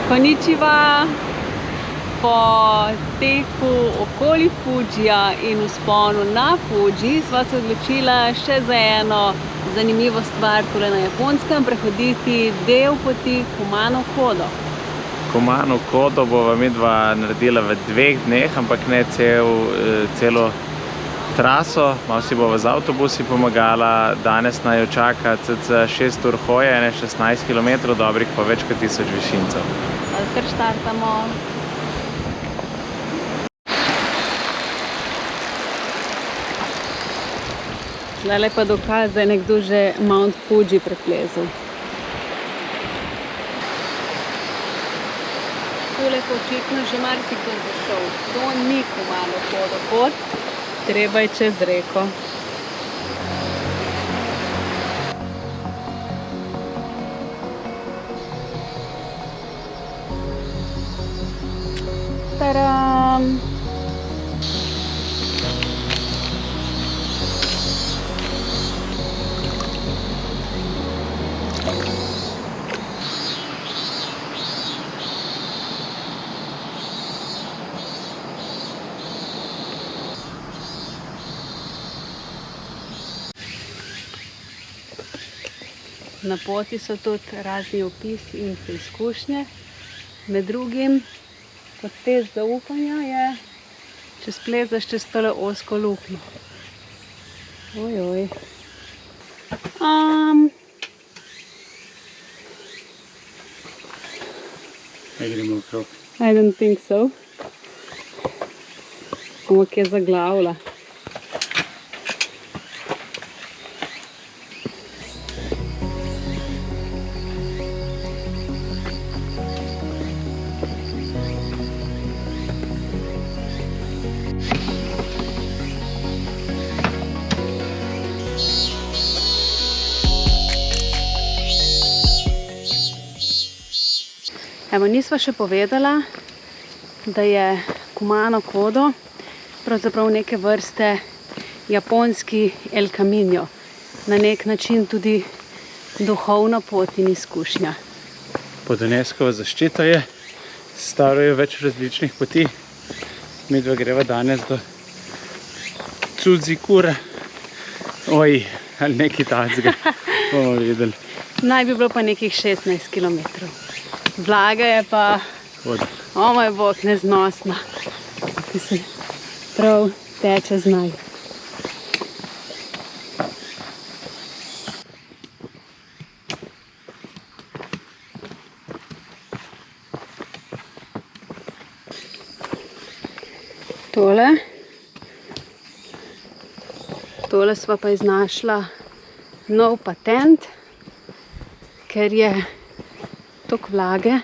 Konnichiwa! Po teku okoli Fudžija in vzponu na Fudži sva se odločila še za eno zanimivo stvar tule na Japonskem, prehoditi del poti Kumano Kodo. Kumano Kodo bova midva naredila v 2 dneh, ampak ne celo traso. Malo si bova z avtobusi pomagala. Danes naj jo čaka cca 6 ur hoje, 16 km, dobrih pa več kot 1000 višincev. Kar štartamo. Zdaj pa dokaz, da je nekdo že Mount Fuji preplezal. Tule pa očitno že marsikdo zašel. To ni Kumano Kodo pot, treba je čez reko. Tadam! Na poti so tudi razni opisi in preizkušnje. Med drugim, kot test zaupanja je, če splezaš čez tole ozko luknjo. Ojoj. Gremo okrog. I don't think so. Bomo kje zaglavila. Evo, nisva še povedala, da je Kumano Kodo pravzaprav neke vrste japonski El Camino. Na nek način tudi duhovna pot in izkušnja. Pod UNESCO zaščito je, sestavljajo več različnih poti. Midva greva danes do Tsudzikura. Oj, ali nekaj takega. Bomo videli. Naj bi bilo pa nekih 16 km. Vlaga je pa, o moj bog, neznosna. Ki se prav teče znaj. Tole sva pa iznašla nov patent, ker je toliko vlage,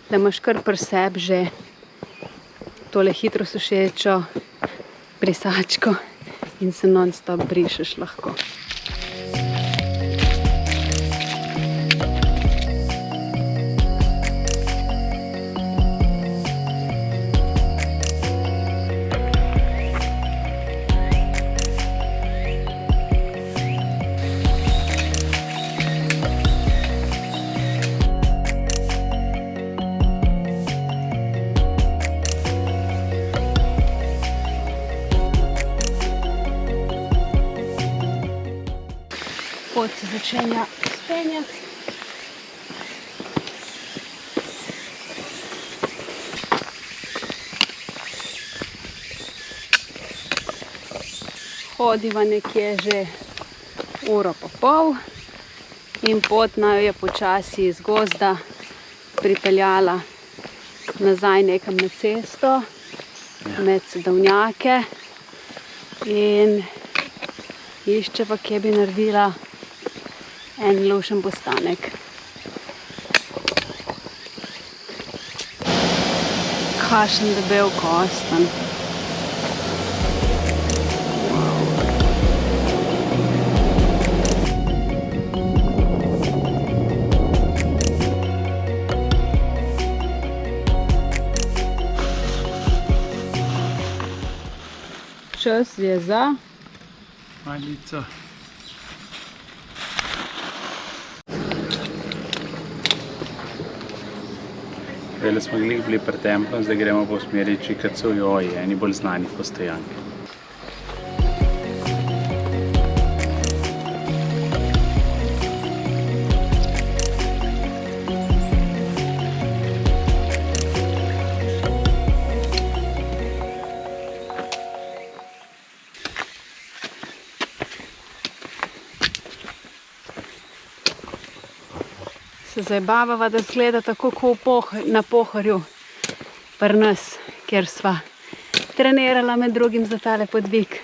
da imaš kar pri sebi že tole hitro sušečo brisačko in se non-stop brišeš lahko. Pot se začenja spenjati. Hodiva nekje že uro pa pol in pot naju je počasi iz gozda pripeljala nazaj nekam na cesto, med sadovnjake in iščeva, kje bi naredila en lušen postanek. Kakšen debel kostanj. Čas je za malico. Zdaj smo bili pri templu, zdaj gremo po smeri Chikatsuji, eni bolj znanih postojank. Se zabavava, da zgleda tako kot na Pohorju pri nas, kjer sva trenirala med drugim za tale podvig.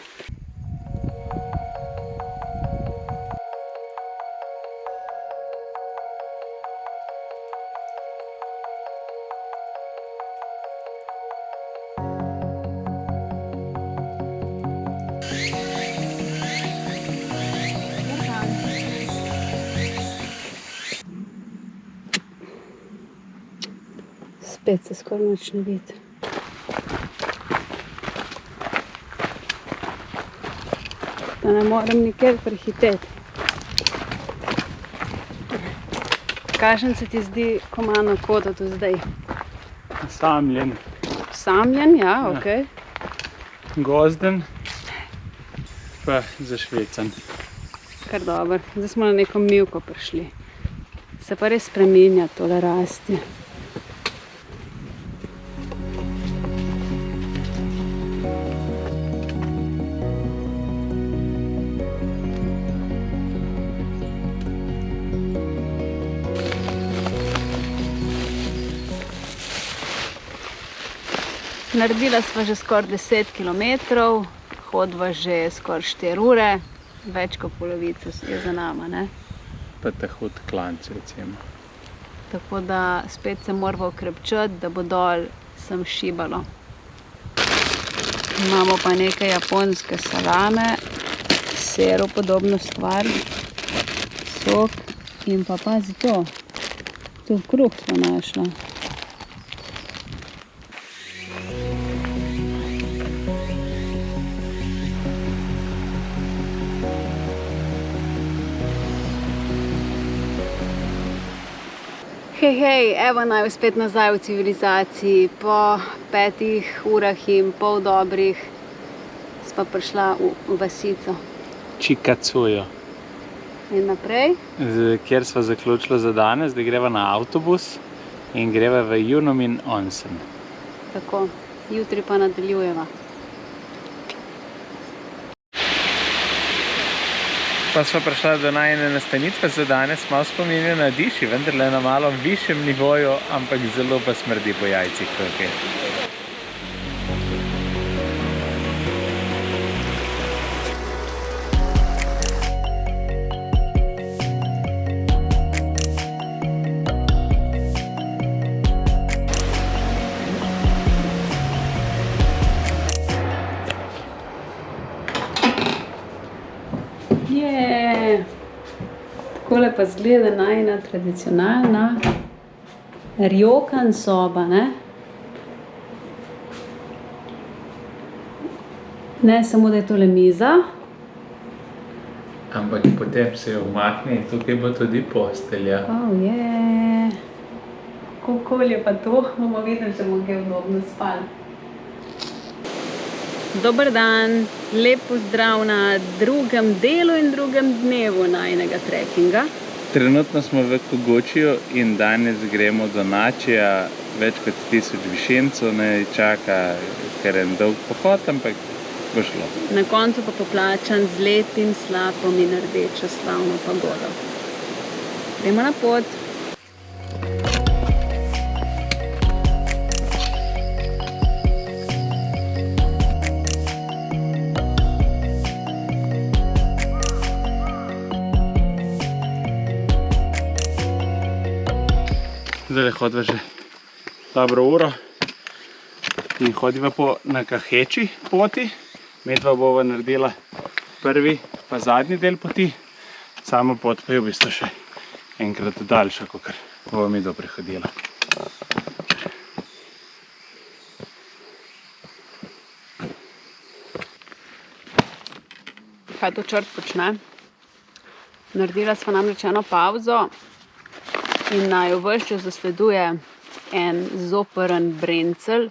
Spet se skoraj nič ne vidi. Da ne morem nikjer prehiteti. Kakšen se ti zdi Kumano Koto do zdaj? Samljen. Samljen, ja, okej. Gozden, pa zašvecan. Kar dobro. Zdaj smo na neko mivko prišli. Se pa res spreminja tole rastje. Naredila sva že skoraj 10 kilometrov, hodva že skoraj 4 ure, več kot polovica je za nama, ne? Pa ta hud klanc, recimo. Tako da spet se moramo okrepčati, da bo dol sem šibalo. Imamo pa nekaj japonske salame, sero podobno stvar, sok in pa pazi to, tu kruh smo našla. Hej, evo naj spet nazaj v civilizaciji. Po 5 urah in pol dobrih sva prišla v vasico. Chikatsuji. In naprej? Kjer sva zaključila za danes, da greva na avtobus in greva v Junomin onsen. Tako, jutri pa nadaljujeva. Pa sva prišla do najine nastanitve za danes, malo spominja na Diši, vendarle na malo višjem nivoju, ampak zelo pa smrdi po jajcih tukaj. Takole pa zgleda najina tradicionalna ryokan soba, ne? Ne samo, da je tole miza. Ampak potem se jo umakne in tukaj bo tudi postelja. Kako je pa to, bomo videli, če bomo kaj udobno spali. Dober dan, lep pozdrav na drugem delu in drugem dnevu najinega trekkinga. Trenutno smo v Kogočiju in danes gremo do Načija, več kot 1000 višincev, ne čaka kar en dolg pohod, ampak bo šlo. Na koncu pa poplačan z lepim slapom in rdečo slavno pagodo. Gremo na pot. Zdaj hodiva že dobro uro in hodiva po Nakaheči poti. Medva bova naredila prvi pa zadnji del poti. Sama pot pa je v bistvu še enkrat daljša, kakor bova midva prehodila. Kaj to črt počne? Naredila sva namreč eno pavzo in naju ves čas zasleduje en zoprn brencelj,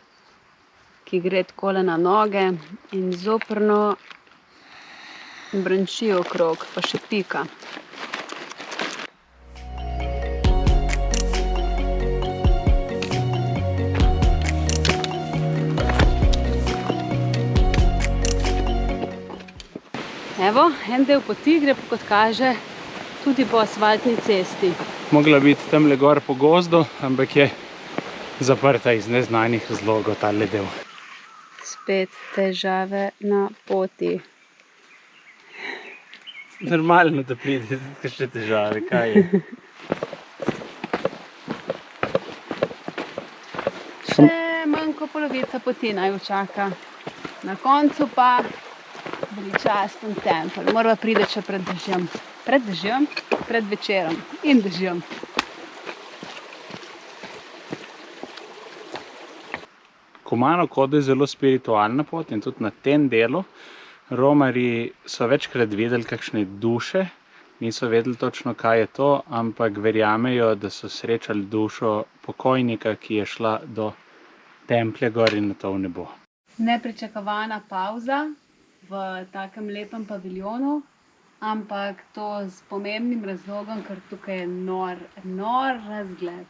ki gre takole na noge in zoprno branči okrog, pa še pika. Evo, en del poti gre, kot kaže, tudi po asfaltni cesti. Mogla biti tamle gor po gozdu, ampak je zaprta iz neznanih razlogov tale del. Spet težave na poti. Normalno, da pride kakšne težave, kaj je? Še manj kot polovica poti naj čaka. Na koncu pa veličasten tempelj. Morava priti še pred dežjem. Pred dežjem, pred večerom in dežjem. Kumano Kodo je zelo spiritualna pot in tudi na tem delu romarji so večkrat videli kakšne duše, niso vedeli točno, kaj je to, ampak verjamejo, da so srečali dušo pokojnika, ki je šla do templja gor in nato v nebo. Nepričakovana pavza v takem lepem paviljonu, ampak to s pomembnim razlogom, ker tukaj je nor razgled.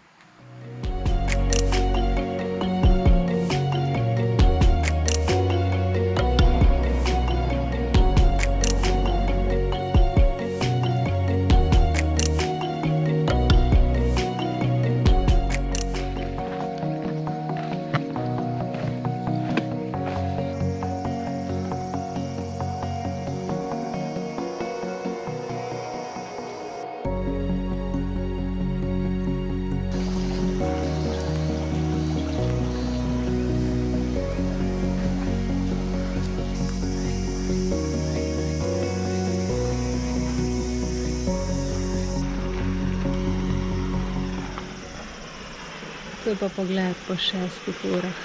To je pa pogled po 6 urah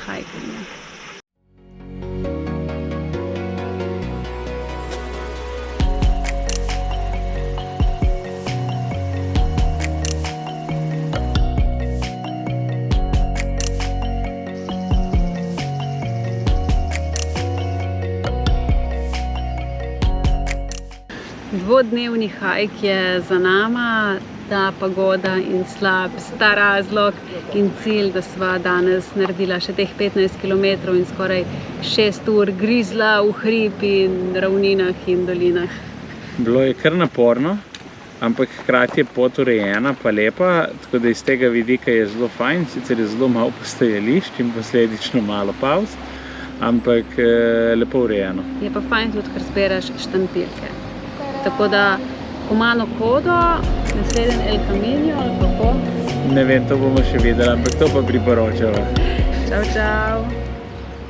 hajkanja. Dvodnevni hajk je za nama. Ta pagoda in slab sta razlog in cilj, da sva danes naredila še teh 15 km in skoraj 6 ur grizla v hrib in ravninah in dolinah. Bilo je kar naporno, ampak hkrati je pot urejena pa lepa, tako da iz tega vidika je zelo fajn, sicer je zelo malo postajališč in posledično malo pavz, ampak lepo urejeno. Je pa fajn tudi, ker zberaš štampirke. Tako da Kumano Kodo, naslednji El Camino ali kako? Ne vem, to bomo še videli, ampak to pa priporočava. Čau, čau!